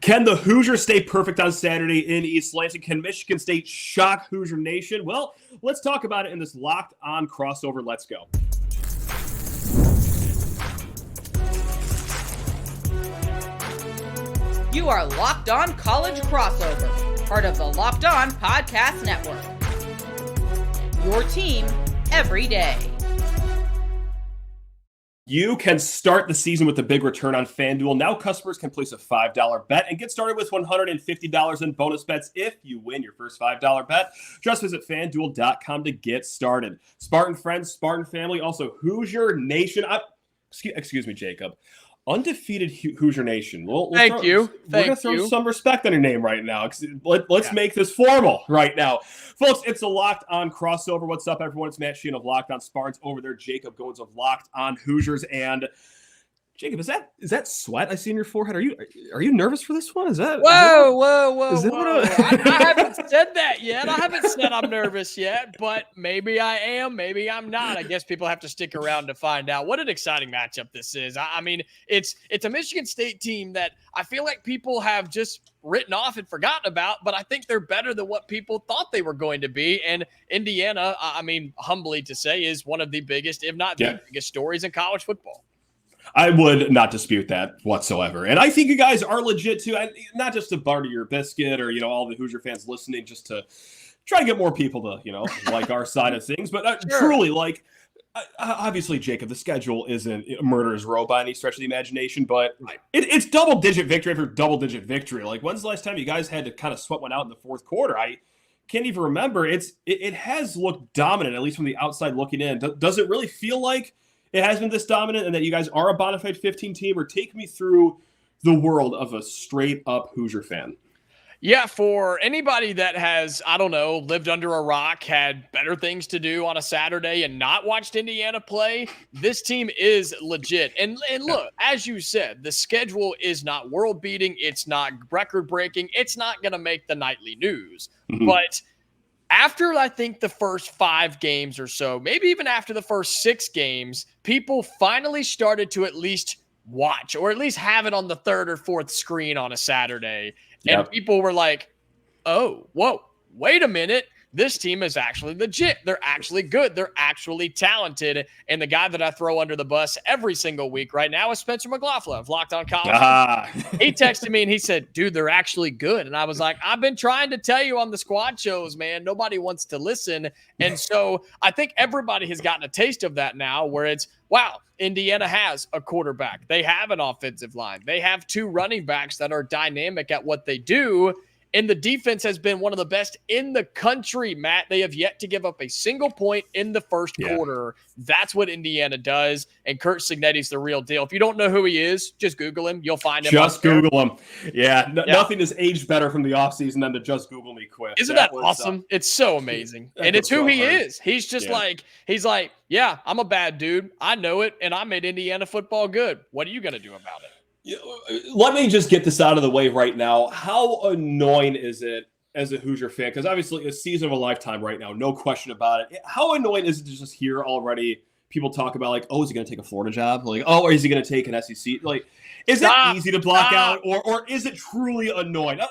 Can the Hoosiers stay perfect on Saturday in East Lansing? Can Michigan State shock Hoosier Nation? Well, let's talk about it in this Locked On crossover. Let's go. You are Locked On College Crossover, part of the Locked On Podcast Network. Your team every day. You can start the season with a big return on FanDuel. Now customers can place a $5 bet and get started with $150 in bonus bets if you win your first $5 bet. Just visit FanDuel.com to get started. Spartan friends, Spartan family, also Hoosier Nation. Excuse me, Jacob. Undefeated Hoosier Nation. Thank you. We're going to throw some respect on your name right now. Let's make this formal right now. Folks, it's a Locked On crossover. What's up, everyone? It's Matt Sheehan of Locked On Spartans. Over there, Jacob Goins of Locked On Hoosiers. And Jacob, is that sweat I see in your forehead? Are you nervous for this one? Whoa. I haven't said that yet. I haven't said I'm nervous yet, but maybe I am, maybe I'm not. I guess people have to stick around to find out. What an exciting matchup this is. I mean, it's a Michigan State team that I feel like people have just written off and forgotten about, but I think they're better than what people thought they were going to be. And Indiana, I mean, humbly to say, is one of the biggest, if not the biggest stories in college football. I would not dispute that whatsoever. And I think you guys are legit too. Not just to barter your biscuit or, all the Hoosier fans listening just to try to get more people to, like our side of things. But truly, obviously, Jacob, the schedule isn't a murderer's row by any stretch of the imagination, but it's double-digit victory after double-digit victory. Like, when's the last time you guys had to kind of sweat one out in the fourth quarter? I can't even remember. It has looked dominant, at least from the outside looking in. Does it really feel like it has been this dominant and that you guys are a bona fide 15 team? Or take me through the world of a straight up Hoosier fan? Yeah, for anybody that has, lived under a rock, had better things to do on a Saturday and not watched Indiana play, this team is legit. And look, as you said, the schedule is not world beating. It's not record breaking. It's not going to make the nightly news. Mm-hmm. But after, I think, the first 5 games or so, maybe even after the first 6 games, people finally started to at least watch or at least have it on the 3rd or 4th screen on a Saturday. And people were like, oh, whoa, wait a minute. This team is actually legit. They're actually good. They're actually talented. And the guy that I throw under the bus every single week right now is Spencer McLaughlin of Locked On College. He texted me and he said, dude, they're actually good. And I was like, I've been trying to tell you on the squad shows, man. Nobody wants to listen. And so I think everybody has gotten a taste of that now where it's, wow, Indiana has a quarterback. They have an offensive line. They have 2 running backs that are dynamic at what they do. And the defense has been one of the best in the country, Matt. They have yet to give up a single point in the first quarter. That's what Indiana does. And Curt Cignetti's the real deal. If you don't know who he is, just Google him. You'll find him. Just Google him. Yeah. Nothing has aged better from the offseason than to just Google me quick. Isn't that awesome? It's so amazing. And it's who he is. He's just he's like, yeah, I'm a bad dude. I know it. And I made Indiana football good. What are you going to do about it? Let me just get this out of the way right now. How annoying is it as a Hoosier fan? Because obviously a season of a lifetime right now, no question about it. How annoying is it to just hear already people talk about like, oh, is he going to take a Florida job? Like, oh, or is he going to take an SEC? Like, is it easy to block out or is it truly annoying?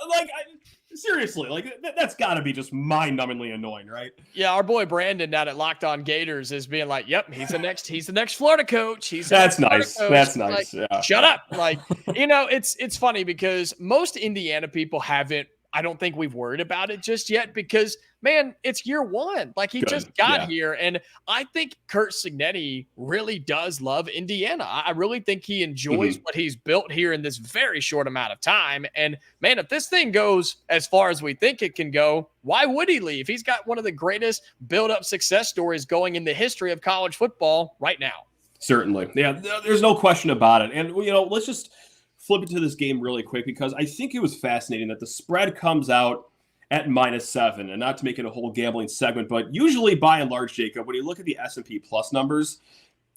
Seriously, that's got to be just mind-numbingly annoying, right? Yeah, our boy Brandon down at Locked On Gators is being like, "Yep, he's the next Florida coach." That's nice. That's nice. Like, shut up. It's funny because most Indiana people haven't. I don't think we've worried about it just yet because, man, it's year 1. Like, he just got here. And I think Curt Cignetti really does love Indiana. I really think he enjoys what he's built here in this very short amount of time. And, man, if this thing goes as far as we think it can go, why would he leave? He's got one of the greatest build-up success stories going in the history of college football right now. Certainly. Yeah, there's no question about it. And, let's just flip into this game really quick because I think it was fascinating that the spread comes out at -7, and not to make it a whole gambling segment, but usually by and large, Jacob, when you look at the S&P Plus numbers,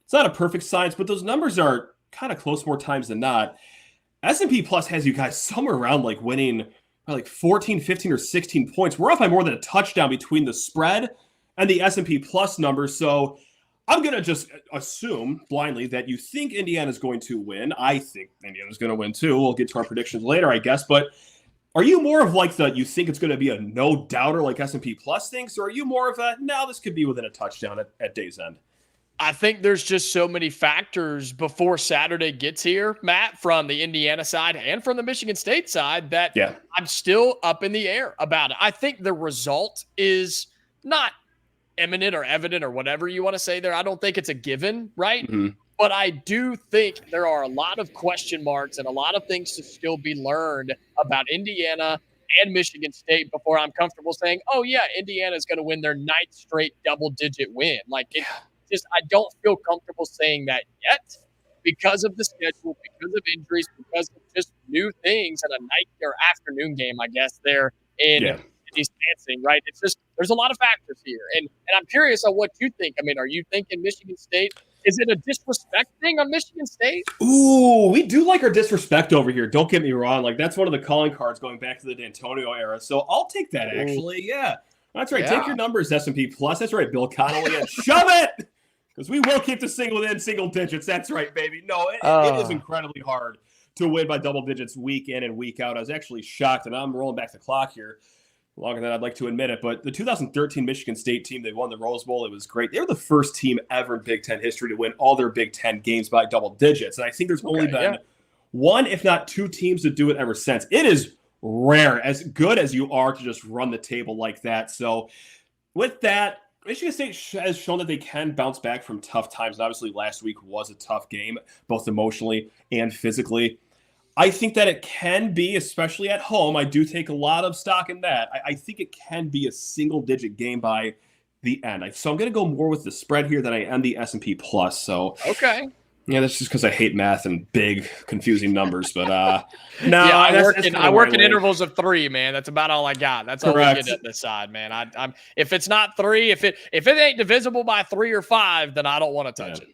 it's not a perfect science, but those numbers are kind of close more times than not. S&P Plus has you guys somewhere around like winning by like 14, 15, or 16 points. We're up by more than a touchdown between the spread and the S&P Plus numbers. So I'm going to just assume blindly that you think Indiana's going to win. I think Indiana's going to win too. We'll get to our predictions later, I guess. But are you more of like you think it's going to be a no-doubter like S&P Plus thinks, or are you more of a, no, this could be within a touchdown at day's end? I think there's just so many factors before Saturday gets here, Matt, from the Indiana side and from the Michigan State side that I'm still up in the air about it. I think the result is not imminent or evident or whatever you want to say there. I don't think it's a given, right? Mm-hmm. But I do think there are a lot of question marks and a lot of things to still be learned about Indiana and Michigan State before I'm comfortable saying, oh, yeah, Indiana is going to win their 9th straight double-digit win. Like, I don't feel comfortable saying that yet because of the schedule, because of injuries, because of just new things and a night or afternoon game, I guess, there in East Lansing, right? It's just, there's a lot of factors here. And I'm curious on what you think. I mean, are you thinking Michigan State? Is it a disrespect thing on Michigan State? Ooh, we do like our disrespect over here. Don't get me wrong. Like, that's one of the calling cards going back to the D'Antonio era. So I'll take that, actually. Yeah. That's right. Take your numbers, S&P Plus. That's right, Bill Connolly. And shove it! Because we will keep the within single digits. That's right, baby. No, it is incredibly hard to win by double digits week in and week out. I was actually shocked, and I'm rolling back the clock here longer than I'd like to admit it. But the 2013 Michigan State team, they won the Rose Bowl. It was great. They were the first team ever in Big Ten history to win all their Big Ten games by double digits. And I think there's only been one, if not two teams to do it ever since. It is rare, as good as you are, to just run the table like that. So with that, Michigan State has shown that they can bounce back from tough times. And obviously, last week was a tough game, both emotionally and physically. I think that it can be, especially at home. I do take a lot of stock in that. I think it can be a single-digit game by the end. So I'm going to go more with the spread here than I am the S&P Plus. So yeah, that's just because I hate math and big, confusing numbers. But no, I work in intervals of 3, man. That's about all I got. That's all we get at this side, man. I'm if it's not 3, if it ain't divisible by 3 or 5, then I don't want to touch it.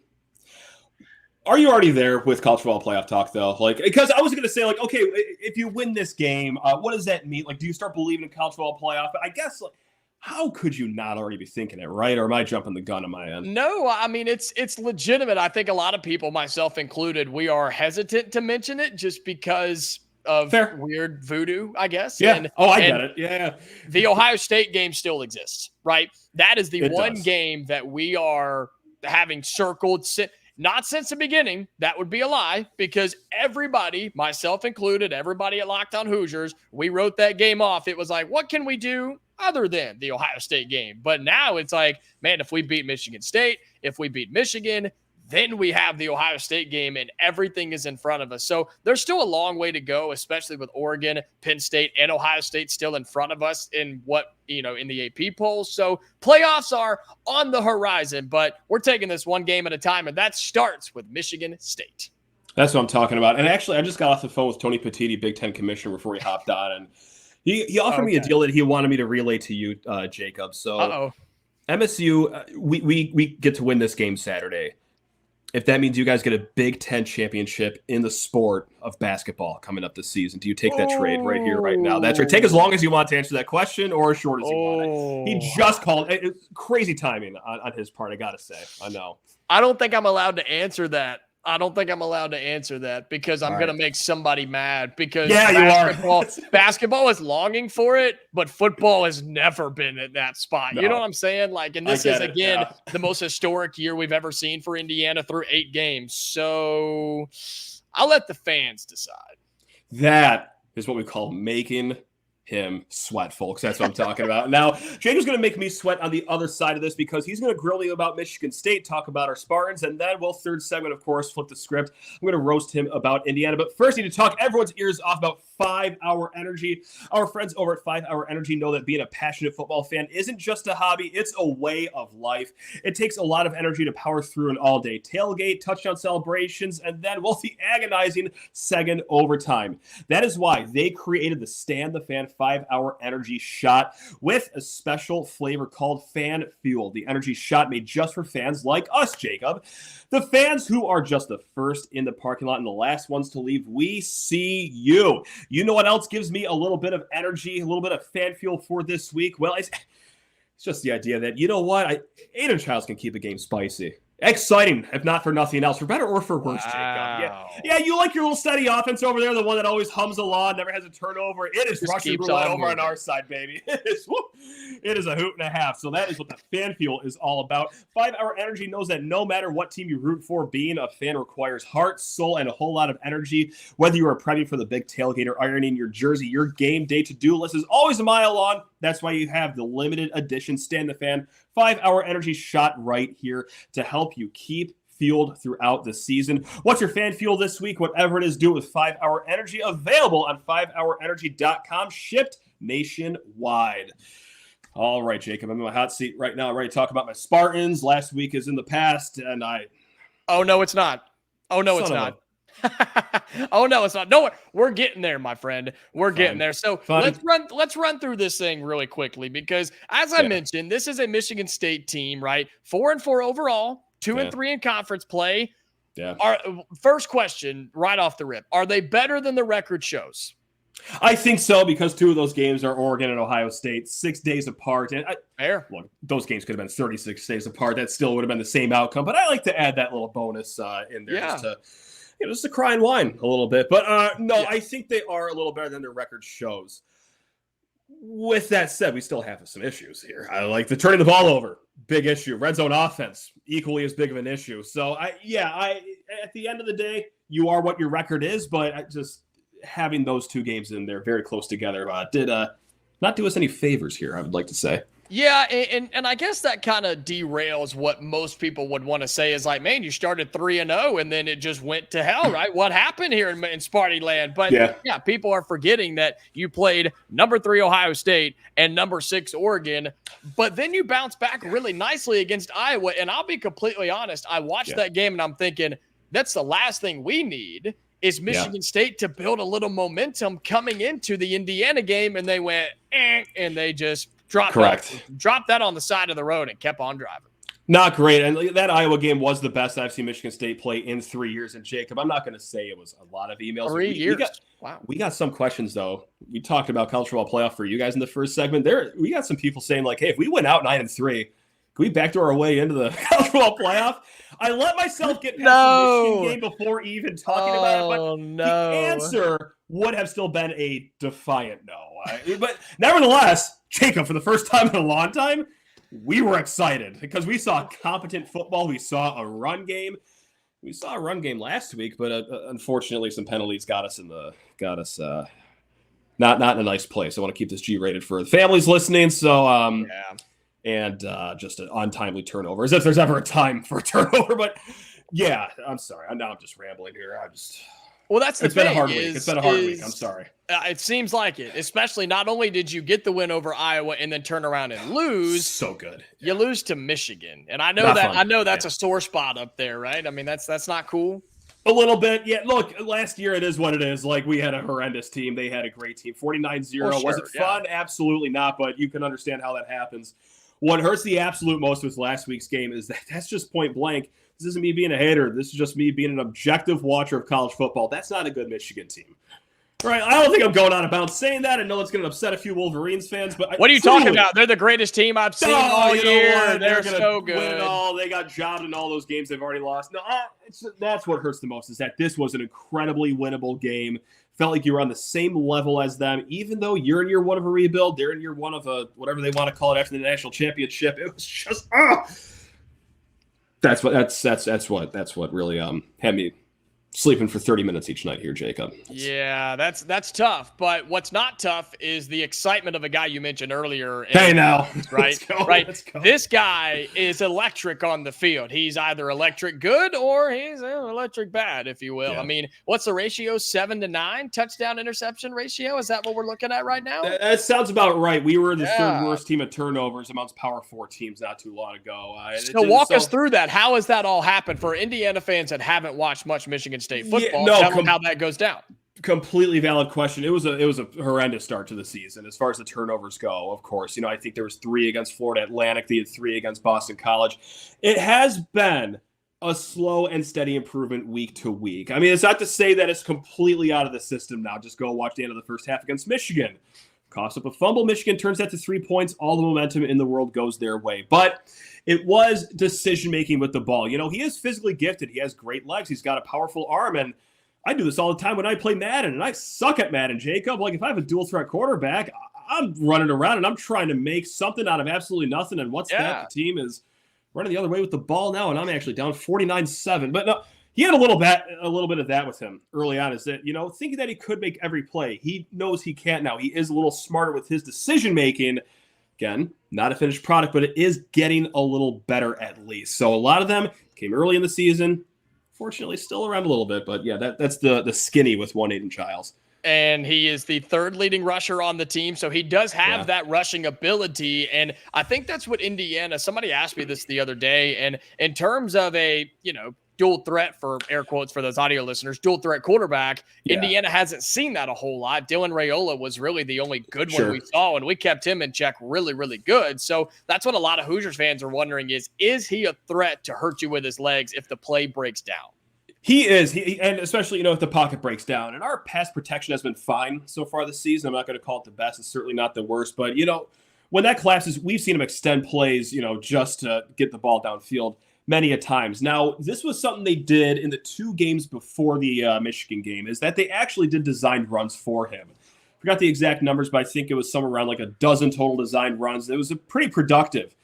Are you already there with college football playoff talk, though? Like, because I was going to say, like, okay, if you win this game, what does that mean? Like, do you start believing in college football playoff? But I guess, like, how could you not already be thinking it, right? Or am I jumping the gun on my end? No, I mean, it's legitimate. I think a lot of people, myself included, we are hesitant to mention it just because of weird voodoo, I guess. Yeah. I get it. Yeah. The Ohio State game still exists, right? That is the one game that we are having circled. Not since the beginning. That would be a lie, because everybody, myself included, everybody at Locked On Hoosiers, we wrote that game off. It was like, what can we do other than the Ohio State game? But now it's like, man, if we beat Michigan State, if we beat Michigan, then we have the Ohio State game and everything is in front of us. So there's still a long way to go, especially with Oregon, Penn State, and Ohio State still in front of us in in the AP polls. So playoffs are on the horizon, but we're taking this one game at a time, and that starts with Michigan State. That's what I'm talking about. And actually, I just got off the phone with Tony Petitti, Big Ten commissioner, before he hopped on, and he offered me a deal that he wanted me to relay to you, Jacob. So MSU, we get to win this game Saturday. If that means you guys get a Big Ten championship in the sport of basketball coming up this season, do you take that trade right here, right now? That's right. Take as long as you want to answer that question, or as short as you want it. He just called. It's crazy timing on his part, I got to say. I know. I don't think I'm allowed to answer that. Because I'm going to make somebody mad, because basketball is longing for it, but football has never been at that spot. No. You know what I'm saying? Like, and this is, again, the most historic year we've ever seen for Indiana through 8 games. So I'll let the fans decide. That is what we call making him sweat, folks. That's what I'm talking about. Now, Jacob's going to make me sweat on the other side of this, because he's going to grill me about Michigan State, talk about our Spartans, and then we'll, third segment, of course, flip the script. I'm going to roast him about Indiana. But first, I need to talk everyone's ears off about 5 Hour Energy. Our friends over at 5 Hour Energy know that being a passionate football fan isn't just a hobby, it's a way of life. It takes a lot of energy to power through an all-day tailgate, touchdown celebrations, and then, well, the agonizing second overtime. That is why they created the Stand the Fan 5 Hour Energy Shot with a special flavor called Fan Fuel. The energy shot made just for fans like us, Jacob. The fans who are just the first in the parking lot and the last ones to leave. We see you. You know what else gives me a little bit of energy, a little bit of fan fuel for this week? Well, it's just the idea that, you know what, Aidan Chiles can keep a game spicy. Exciting, if not for nothing else, for better or for worse, Wow. Jacob. Yeah, you like your little steady offense over there, the one that always hums along, never has a turnover. It is Just Russian keeps roulette on over on moving. our side, baby. It is a hoot and a half. So that is what the fan fuel is all about. 5 Hour Energy knows that no matter what team you root for, being a fan requires heart, soul, and a whole lot of energy. Whether you are prepping for the big tailgate or ironing your jersey, your game day to-do list is always a mile long. That's why you have the limited edition Stand the Fan 5 Hour Energy shot right here to help you keep fueled throughout the season. What's your fan fuel this week? Whatever it is, do it with 5 Hour Energy, available on 5hourenergy.com, shipped nationwide. All right, Jacob, I'm in my hot seat right now. I'm ready to talk about my Spartans. Last week is in the past, and Oh, no, it's not. Oh, no, it's not. Oh, no, it's not. No, we're getting there, my friend. We're getting there. So let's run through this thing really quickly because, as I mentioned, this is a Michigan State team, right? 4-4 overall, 2-3 in conference play. Yeah. Our first question, right off the rip: are they better than the record shows? I think so, because 2 of those games are Oregon and Ohio State, 6 days apart. And look, those games could have been 36 days apart. That still would have been the same outcome. But I like to add that little bonus in there just to cry and whine a little bit. But I think they are a little better than their record shows. With that said, we still have some issues here. I like the turning the ball over. Big issue. Red zone offense, equally as big of an issue. So, at the end of the day, you are what your record is, but just having those 2 games in there very close together did not do us any favors here, I would like to say. Yeah, and I guess that kind of derails what most people would want to say is like, man, you started 3-0 and then it just went to hell, right? What happened here in Sparty land? But yeah, people are forgetting that you played number 3 Ohio State and number 6 Oregon, but then you bounced back really nicely against Iowa. And I'll be completely honest, I watched that game and I'm thinking, that's the last thing we need is Michigan State to build a little momentum coming into the Indiana game, and they went, and they just dropped that on the side of the road and kept on driving. Not great. And that Iowa game was the best I've seen Michigan State play in 3 years. And Jacob, I'm not going to say it was a lot of emails. 3 years. We got some questions, though. We talked about college football playoff for you guys in the first segment. We got some people saying, like, hey, if we went out 9-3, can we backdoor our way into the college football playoff? I let myself get past the Michigan game before even talking about it, but the answer would have still been a defiant no. But nevertheless, Jacob, for the first time in a long time, we were excited because we saw competent football. We saw a run game. We saw a run game last week, but unfortunately, some penalties got us not in a nice place. I want to keep this G-rated for the families listening. So and just an untimely turnover, as if there's ever a time for a turnover. But yeah, I'm sorry. I'm just rambling here. Well, that's the thing. It's been a hard week. It's been a hard week. I'm sorry. It seems like it, especially not only did you get the win over Iowa and then turn around and lose. So good. You lose to Michigan. And I know that's a sore spot up there, right? I mean, that's not cool. A little bit. Yeah, look, last year it is what it is. Like, we had a horrendous team. They had a great team. 49-0. Was it fun? Absolutely not, but you can understand how that happens. What hurts the absolute most with last week's game is that's just point blank. This isn't me being a hater. This is just me being an objective watcher of college football. That's not a good Michigan team. Right? I don't think I'm going on about saying that. I know it's going to upset a few Wolverines fans, but what are you talking about? They're the greatest team I've seen all year. They're so good. Win it all. They got jobbed in all those games they've already lost. No, that's what hurts the most, is that this was an incredibly winnable game. Felt like you were on the same level as them, even though you're in year 1 of a rebuild. They're in year 1 of a whatever they want to call it after the national championship. It was just that's what really had me sleeping for 30 minutes each night here, Jacob. Yeah, that's tough. But what's not tough is the excitement of a guy you mentioned earlier. Hey, now. Right? Let's go. This guy is electric on the field. He's either electric good or he's electric bad, if you will. Yeah. I mean, what's the ratio? 7-9 touchdown interception ratio? Is that what we're looking at right now? That sounds about right. We were the third worst team at turnovers amongst Power 4 teams not too long ago. So walk us through that. How has that all happened for Indiana fans that haven't watched much Michigan State football? Tell them how that goes down. Completely valid question. It was a horrendous start to the season as far as the turnovers go. Of course, I think there was 3 against Florida Atlantic. They had 3 against Boston College. It has been a slow and steady improvement week to week. I mean, it's not to say that it's completely out of the system now. Just go watch the end of the first half against Michigan. coughs up a fumble. Michigan turns that to 3 points. All the momentum in the world goes their way. But it was decision-making with the ball. He is physically gifted. He has great legs. He's got a powerful arm. And I do this all the time when I play Madden, and I suck at Madden, Jacob. Like, if I have a dual-threat quarterback, I'm running around, and I'm trying to make something out of absolutely nothing. And what's that? The team is running the other way with the ball now, and I'm actually down 49-7. But no, he had a little bit of that with him early on, is that, thinking that he could make every play. He knows he can't now. He is a little smarter with his decision-making. Again, not a finished product, but it is getting a little better at least. So a lot of them came early in the season. Fortunately, still around a little bit. But yeah, that's the skinny with one Aidan Chiles. And he is the third leading rusher on the team. So he does have that rushing ability. And I think that's what Indiana, somebody asked me this the other day. And in terms of a, dual threat, for air quotes for those audio listeners, dual threat quarterback, Indiana hasn't seen that a whole lot. Dylan Raiola was really the only good one we saw, and we kept him in check really, really good. So that's what a lot of Hoosiers fans are wondering is he a threat to hurt you with his legs if the play breaks down? He is, and especially, if the pocket breaks down. And our pass protection has been fine so far this season. I'm not going to call it the best. It's certainly not the worst. But, when that collapses, we've seen him extend plays, just to get the ball downfield many a times. Now, this was something they did in the 2 games before the Michigan game, is that they actually did designed runs for him. Forgot the exact numbers, but I think it was somewhere around like a dozen total designed runs. It was pretty productive.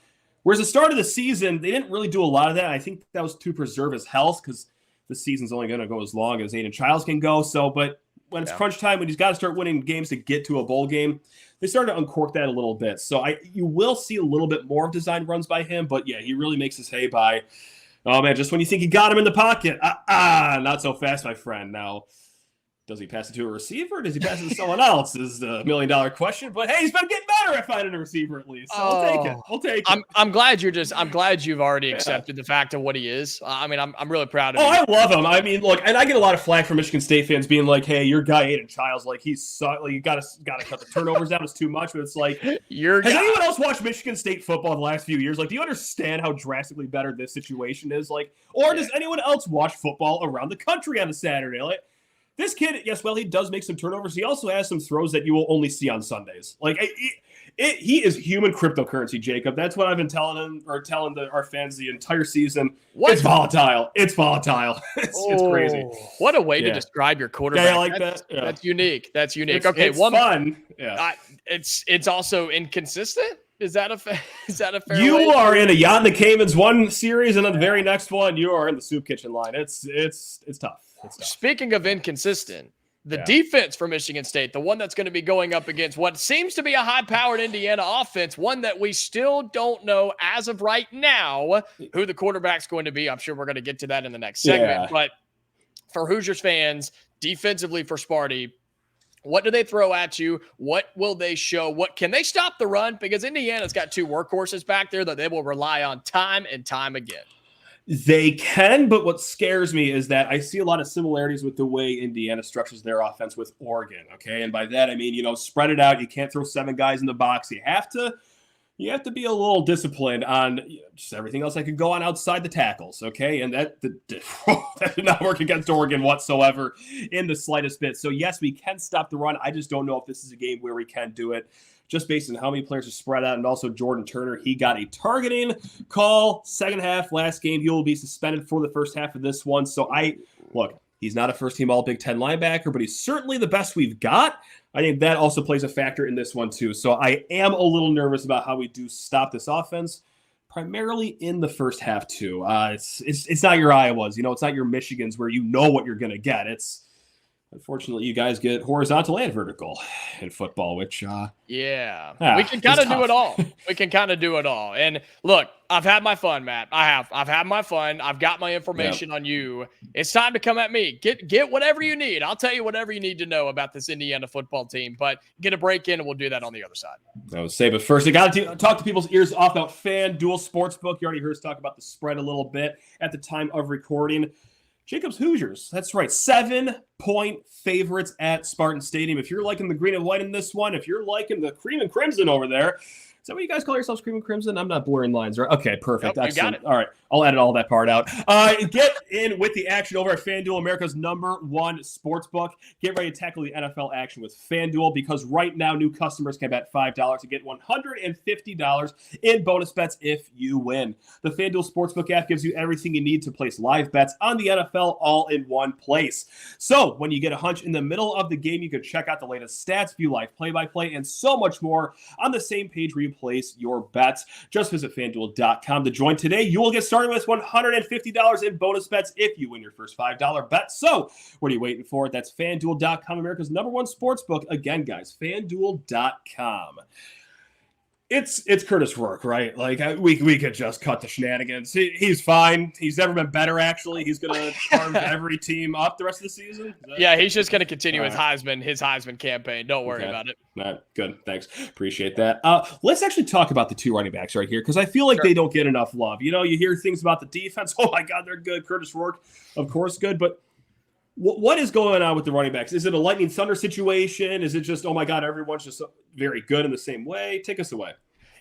Whereas the start of the season, they didn't really do a lot of that. I think that was to preserve his health, because the season's only going to go as long as Aidan Chiles can go. So, but when it's crunch time, when he's got to start winning games to get to a bowl game, they started to uncork that a little bit. So you will see a little bit more of designed runs by him, but yeah, he really makes his hay by, oh man, just when you think you got him in the pocket, not so fast, my friend. Now, does he pass it to a receiver? Or does he pass it to someone else? Is the $1 million question. But hey, he's been getting better at finding a receiver at least. So we'll take it. I'm glad you've already accepted the fact of what he is. I'm really proud of him. I love him. Look, and I get a lot of flack from Michigan State fans being like, "Hey, your guy Aidan Chiles, like you got to cut the turnovers down. It's too much." But it's like, has anyone else watched Michigan State football the last few years? Like, do you understand how drastically better this situation is? Like, or does anyone else watch football around the country on a Saturday? Like, this kid, yes, well, he does make some turnovers. He also has some throws that you will only see on Sundays. Like, he is human cryptocurrency, Jacob. That's what I've been telling our fans the entire season. It's volatile. It's volatile. It's crazy. What a way to describe your quarterback. Yeah, I like that. Yeah. That's unique. That's unique. It's fun. Yeah. It's also inconsistent. Is that a fair? You are in a Yacht in the Caymans one series, and then the very next one, you are in the soup kitchen line. It's tough. Speaking of inconsistent, the defense for Michigan State, the one that's going to be going up against what seems to be a high-powered Indiana offense, one that we still don't know as of right now who the quarterback's going to be. I'm sure we're going to get to that in the next segment. But for Hoosiers fans, defensively for Sparty, what do they throw at you? What will they show? What can they stop the run? Because Indiana's got 2 workhorses back there that they will rely on time and time again. They can, but what scares me is that I see a lot of similarities with the way Indiana structures their offense with Oregon, okay? And by that, I mean, spread it out. You can't throw 7 guys in the box. You have to be a little disciplined on just everything else that could go on outside the tackles, okay? And that did not work against Oregon whatsoever in the slightest bit. So, yes, we can stop the run. I just don't know if this is a game where we can do it. Just based on how many players are spread out, and also Jordan Turner, he got a targeting call second half last game. He will be suspended for the first half of this one. So he's not a first-team All-Big Ten linebacker, but he's certainly the best we've got. I think that also plays a factor in this one too. So I am a little nervous about how we do stop this offense, primarily in the first half too. It's not your Iowas, it's not your Michigans where you know what you're going to get. Unfortunately, you guys get horizontal and vertical in football, which we can kind of do it all. We can kind of do it all. And look, I've had my fun, Matt. I've had my fun. I've got my information on you. It's time to come at me. Get whatever you need. I'll tell you whatever you need to know about this Indiana football team. But get a break in, and we'll do that on the other side. I would say, but first, I got to talk to people's ears off about FanDuel Sportsbook. You already heard us talk about the spread a little bit at the time of recording. Jacob's Hoosiers. That's right. 7 point favorites at Spartan Stadium. If you're liking the green and white in this one, if you're liking the cream and crimson over there, is that what you guys call yourselves, cream and crimson? I'm not blurring lines, right? Okay, perfect. Nope, excellent. you got it. All right, I'll edit all that part out. Get in with the action over at FanDuel, America's #1 sportsbook. Get ready to tackle the NFL action with FanDuel, because right now new customers can bet $5 to get $150 in bonus bets if you win. The FanDuel Sportsbook app gives you everything you need to place live bets on the NFL all in one place. So when you get a hunch in the middle of the game, you can check out the latest stats, view live play-by-play, and so much more on the same page where you place your bets. Just visit FanDuel.com to join today. You will get started with $150 in bonus bets if you win your first $5 bet. So what are you waiting for? That's FanDuel.com, America's #1 sportsbook. Again, guys, FanDuel.com. It's Kurtis Rourke, right? Like, we could just cut the shenanigans. He's fine. He's never been better, actually. He's going to carve every team up the rest of the season. Yeah, he's just going to continue his Heisman campaign. Don't worry about it. Good. Thanks. Appreciate that. Let's actually talk about the two running backs right here, because I feel like they don't get enough love. You know, you hear things about the defense. Oh, my God, they're good. Kurtis Rourke, of course, good. But what is going on with the running backs? Is it a lightning thunder situation? Is it just, oh, my God, everyone's just very good in the same way? Take us away.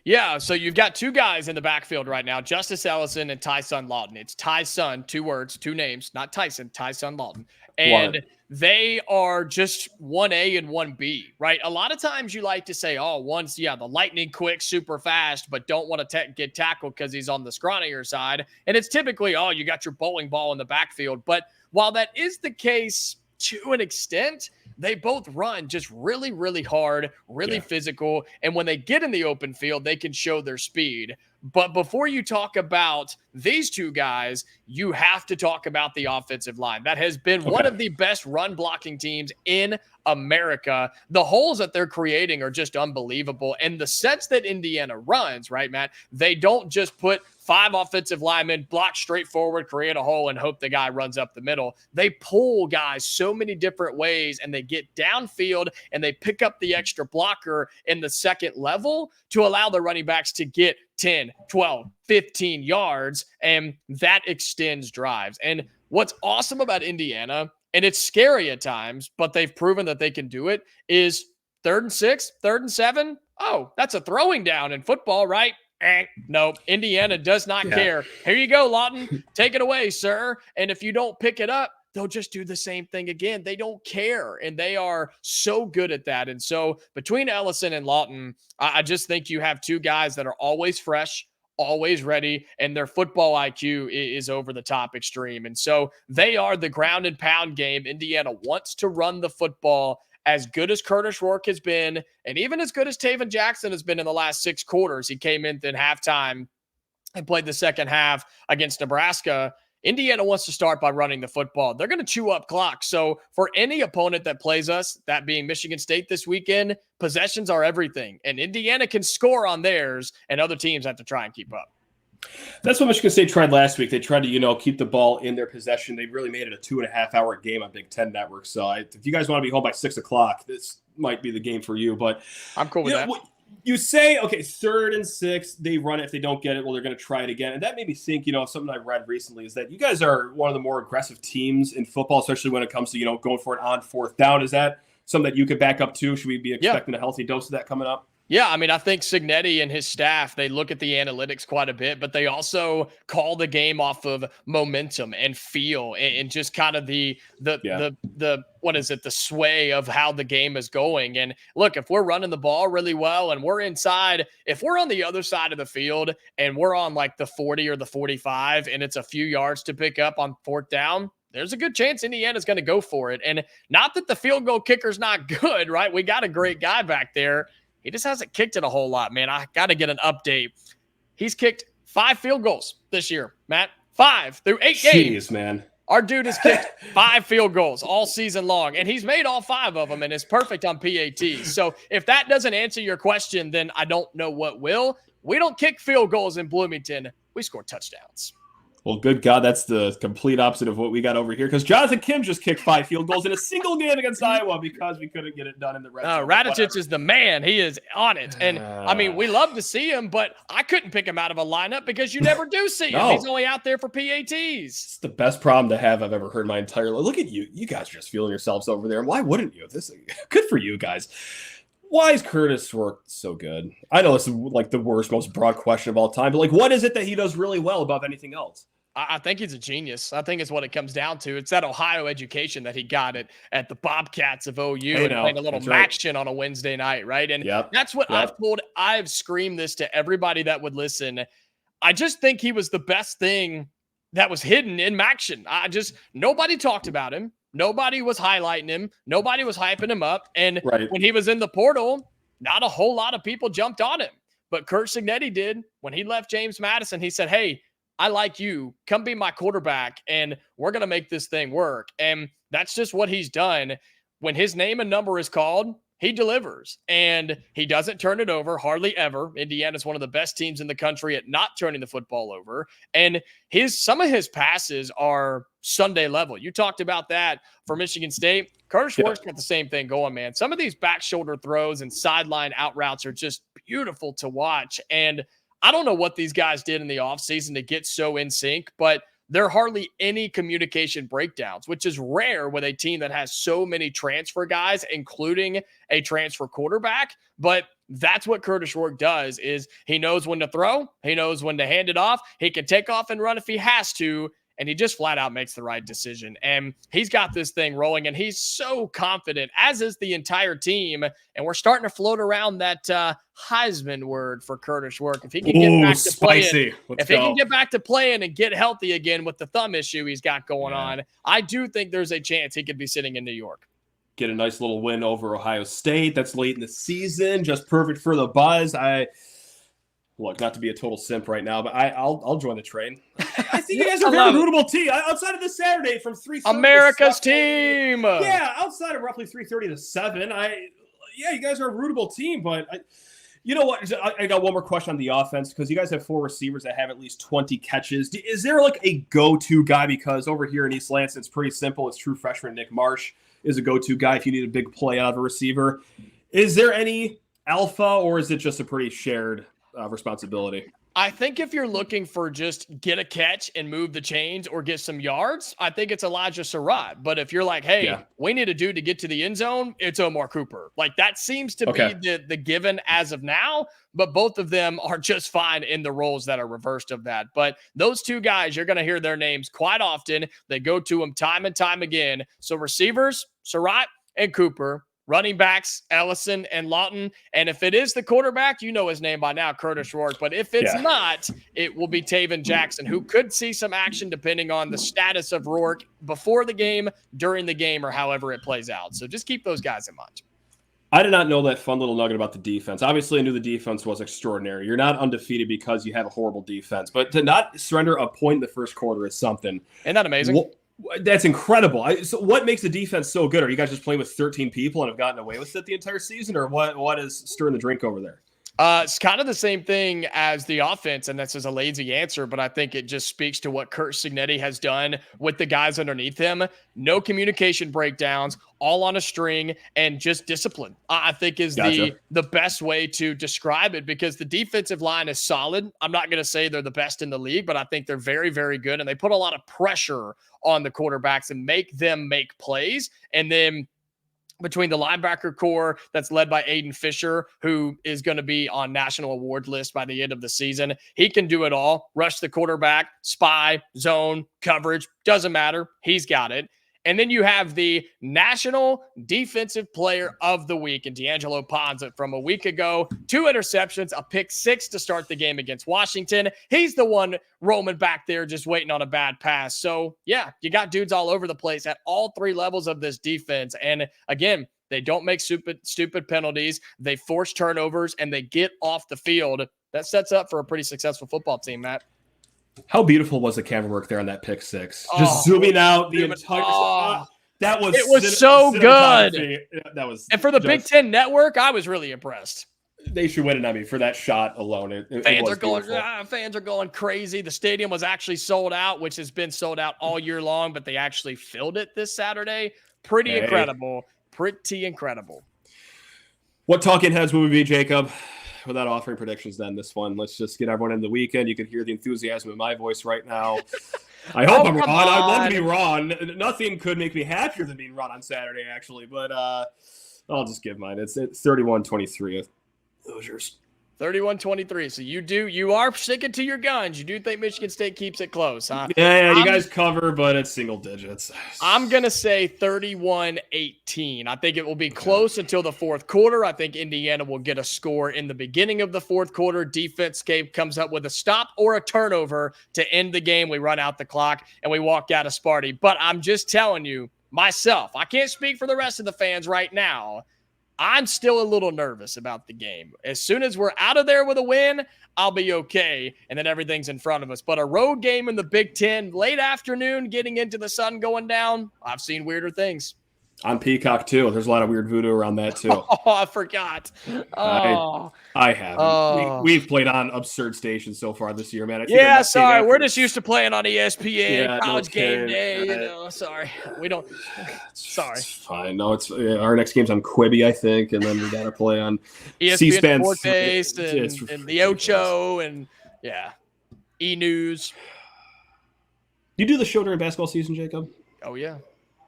Yeah, so you've got two guys in the backfield right now, Justice Ellison and Tyson Lawton. It's Tyson, 2 words, 2 names, not Tyson, Tyson Lawton. And they are just 1A and 1B, right? A lot of times you like to say, oh, one's, the lightning quick, super fast, but don't want to get tackled because he's on the scrawnier side. And it's typically, oh, you got your bowling ball in the backfield. But while that is the case to an extent, they both run just really, really hard, really physical. And when they get in the open field, they can show their speed. But before you talk about these two guys, you have to talk about the offensive line. That has been one of the best run blocking teams in America. The holes that they're creating are just unbelievable. And the sets that Indiana runs, right, Matt, they don't just put 5 offensive linemen, block straight forward, create a hole, and hope the guy runs up the middle. They pull guys so many different ways, and they get downfield, and they pick up the extra blocker in the second level to allow the running backs to get 10, 12, 15 yards, and that extends drives. And what's awesome about Indiana, and it's scary at times, but they've proven that they can do it, is 3rd and 6, 3rd and 7. Oh, that's a throwing down in football, right? No, Indiana does not care. Here you go, Lawton. Take it away, sir. And if you don't pick it up, they'll just do the same thing again. They don't care, and they are so good at that. And so between Ellison and Lawton, I just think you have two guys that are always fresh, always ready, and their football IQ is over the top extreme. And so they are the ground and pound game. Indiana wants to run the football. As good as Kurtis Rourke has been, and even as good as Taven Jackson has been in the last 6 quarters, he came in at halftime and played the second half against Nebraska. Indiana wants to start by running the football. They're going to chew up clock. So for any opponent that plays us, that being Michigan State this weekend, possessions are everything. And Indiana can score on theirs, and other teams have to try and keep up. That's what Michigan State tried last week. They tried to, keep the ball in their possession. They really made it a 2.5-hour game on Big Ten Network. So if you guys want to be home by 6 o'clock, this might be the game for you. But I'm cool with that. You say, okay, 3rd and 6, they run it. If they don't get it, well, they're going to try it again. And that made me think, something I read recently is that you guys are one of the more aggressive teams in football, especially when it comes to, going for it on 4th down. Is that something that you could back up to? Should we be expecting a healthy dose of that coming up? Yeah, I mean, I think Cignetti and his staff, they look at the analytics quite a bit, but they also call the game off of momentum and feel and just kind of the sway of how the game is going. And look, if we're running the ball really well and we're inside, if we're on the other side of the field and we're on like the 40 or the 45 and it's a few yards to pick up on 4th down, there's a good chance Indiana's going to go for it. And not that the field goal kicker's not good, right? We got a great guy back there. He just hasn't kicked it a whole lot, man. I got to get an update. He's kicked 5 field goals this year, Matt. 5 through 8 games. Jeez, man. Our dude has kicked 5 field goals all season long, and he's made all 5 of them, and is perfect on PATs. So if that doesn't answer your question, then I don't know what will. We don't kick field goals in Bloomington. We score touchdowns. Well, good God, that's the complete opposite of what we got over here. Because Jonathan Kim just kicked 5 field goals in a single game against Iowa because we couldn't get it done in the red zone. Radicic is the man. He is on it. And, I mean, we love to see him, but I couldn't pick him out of a lineup because you never do see him. He's only out there for PATs. It's the best problem to have I've ever heard my entire life. Look at you. You guys are just feeling yourselves over there. Why wouldn't you? This is good for you guys. Why is Kurtis Rourke so good? I know this is like the worst, most broad question of all time, but like, what is it that he does really well above anything else? I think he's a genius. I think it's what it comes down to. It's that Ohio education that he got at the Bobcats of OU and playing a little action on a Wednesday night, right? And that's what I've screamed this to everybody that would listen. I just think he was the best thing that was hidden in Maction. Nobody talked about him. Nobody was highlighting him. Nobody was hyping him up. And when he was in the portal, not a whole lot of people jumped on him. But Curt Cignetti did. When he left James Madison, he said, hey, I like you. Come be my quarterback, and we're going to make this thing work. And that's just what he's done. When his name and number is called, he delivers, and he doesn't turn it over hardly ever. Indiana's one of the best teams in the country at not turning the football over. And some of his passes are Sunday level. You talked about that for Michigan State. Kurtis Rourke's got the same thing going, man. Some of these back shoulder throws and sideline out routes are just beautiful to watch. And I don't know what these guys did in the offseason to get so in sync, but there are hardly any communication breakdowns, which is rare with a team that has so many transfer guys, including a transfer quarterback. But that's what Kurtis Rourke does, is he knows when to throw. He knows when to hand it off. He can take off and run if he has to. And he just flat out makes the right decision. And he's got this thing rolling, and he's so confident, as is the entire team. And we're starting to float around that Heisman word for Kurtis Rourke. If he can get back to playing, he can get back to playing and get healthy again with the thumb issue he's got going on, I do think there's a chance he could be sitting in New York. Get a nice little win over Ohio State. That's late in the season, just perfect for the buzz. Look, not to be a total simp right now, but I'll join the train. I think you guys are a very rootable team. Outside of this Saturday from 3:30 America's team. Yeah, outside of roughly 3:30 to 7. You guys are a rootable team, but you know what? I got one more question on the offense, because you guys have 4 receivers that have at least 20 catches. Is there like a go-to guy? Because over here in East Lansing, it's pretty simple. It's true freshman Nick Marsh is a go-to guy if you need a big play out of a receiver. Is there any alpha, or is it just a pretty shared responsibility? I think if you're looking for just get a catch and move the chains or get some yards, I think it's Elijah Surratt. But if you're like, hey, we need a dude to get to the end zone, it's Omar Cooper. Like, that seems to be the given as of now, but both of them are just fine in the roles that are reversed of that. But those two guys, you're going to hear their names quite often. They go to them time and time again. So receivers, Surratt and Cooper. Running backs, Ellison and Lawton. And if it is the quarterback, you know his name by now, Kurtis Rourke. But if it's not, it will be Taven Jackson, who could see some action depending on the status of Rourke before the game, during the game, or however it plays out. So just keep those guys in mind. I did not know that fun little nugget about the defense. Obviously, I knew the defense was extraordinary. You're not undefeated because you have a horrible defense. But to not surrender a point in the first quarter is something. Isn't that amazing? That's incredible. So what makes the defense so good? Are you guys just playing with 13 people and have gotten away with it the entire season? Or what is stirring the drink over there? It's kind of the same thing as the offense, and that's just a lazy answer, but I think it just speaks to what Curt Cignetti has done with the guys underneath him. No communication breakdowns, all on a string, and just discipline, I think is the best way to describe it, because the defensive line is solid. I'm not going to say they're the best in the league, but I think they're very, very good, and they put a lot of pressure on the quarterbacks and make them make plays. And then between the linebacker core that's led by Aiden Fisher, who is going to be on national award list by the end of the season. He can do it all. Rush the quarterback, spy, zone, coverage, doesn't matter. He's got it. And then you have the National Defensive Player of the Week, and D'Angelo Ponza from a week ago. 2 interceptions, a pick 6 to start the game against Washington. He's the one roaming back there just waiting on a bad pass. So, yeah, you got dudes all over the place at all 3 levels of this defense. And, again, they don't make stupid penalties. They force turnovers, and they get off the field. That sets up for a pretty successful football team, Matt. How beautiful was the camera work there on that pick 6? Just zooming out the entire. It was so good. That was, and for the Big Ten Network, I was really impressed. they should win it. I mean, for that shot alone, fans are going crazy. The stadium was actually sold out, which has been sold out all year long, but they actually filled it this Saturday. Pretty incredible. Pretty incredible. What talking heads will we be, Jacob? Without offering predictions, then this one. Let's just get everyone in the weekend. You can hear the enthusiasm in my voice right now. I hope I'm wrong. I'd love to be wrong. Nothing could make me happier than being wrong on Saturday, actually. But I'll just give mine. It's 31-23 Hoosiers. 31-23. So you are sticking to your guns. You do think Michigan State keeps it close, huh? Yeah, you guys cover, but it's single digits. I'm going to say 31-18. I think it will be close until the fourth quarter. I think Indiana will get a score in the beginning of the fourth quarter. Defense comes up with a stop or a turnover to end the game. We run out the clock and we walk out of Sparty. But I'm just telling you, myself, I can't speak for the rest of the fans right now. I'm still a little nervous about the game. As soon as we're out of there with a win, I'll be okay, and then everything's in front of us. But a road game in the Big Ten, late afternoon, getting into the sun going down, I've seen weirder things. On Peacock, too. There's a lot of weird voodoo around that, too. Oh, I forgot. Oh. I haven't. Oh. We've played on absurd stations so far this year, man. Sorry. We're just used to playing on ESPN, College Game Day. Sorry. We don't. Sorry. It's fine. No, it's our next game's on Quibi, I think, and then we got to play on ESPN C-SPAN Sports and the Ocho and, E-News. You do the show during basketball season, Jacob? Oh, yeah.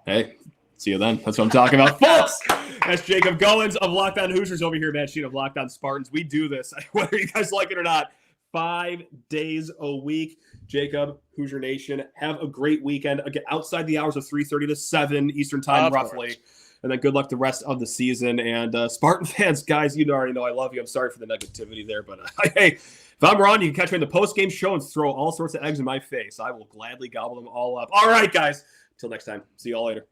Hey. See you then. That's what I'm talking about. Folks, that's Jacob Goins of Locked On Hoosiers over here, Matt Sheen of Locked On Spartans. We do this, whether you guys like it or not, 5 days a week. Jacob, Hoosier Nation, have a great weekend. Again, outside the hours of 3:30 to 7 Eastern time, roughly. And then good luck the rest of the season. And Spartan fans, guys, you already know I love you. I'm sorry for the negativity there. But, hey, if I'm wrong, you can catch me in the post-game show and throw all sorts of eggs in my face. I will gladly gobble them all up. All right, guys. Till next time. See you all later.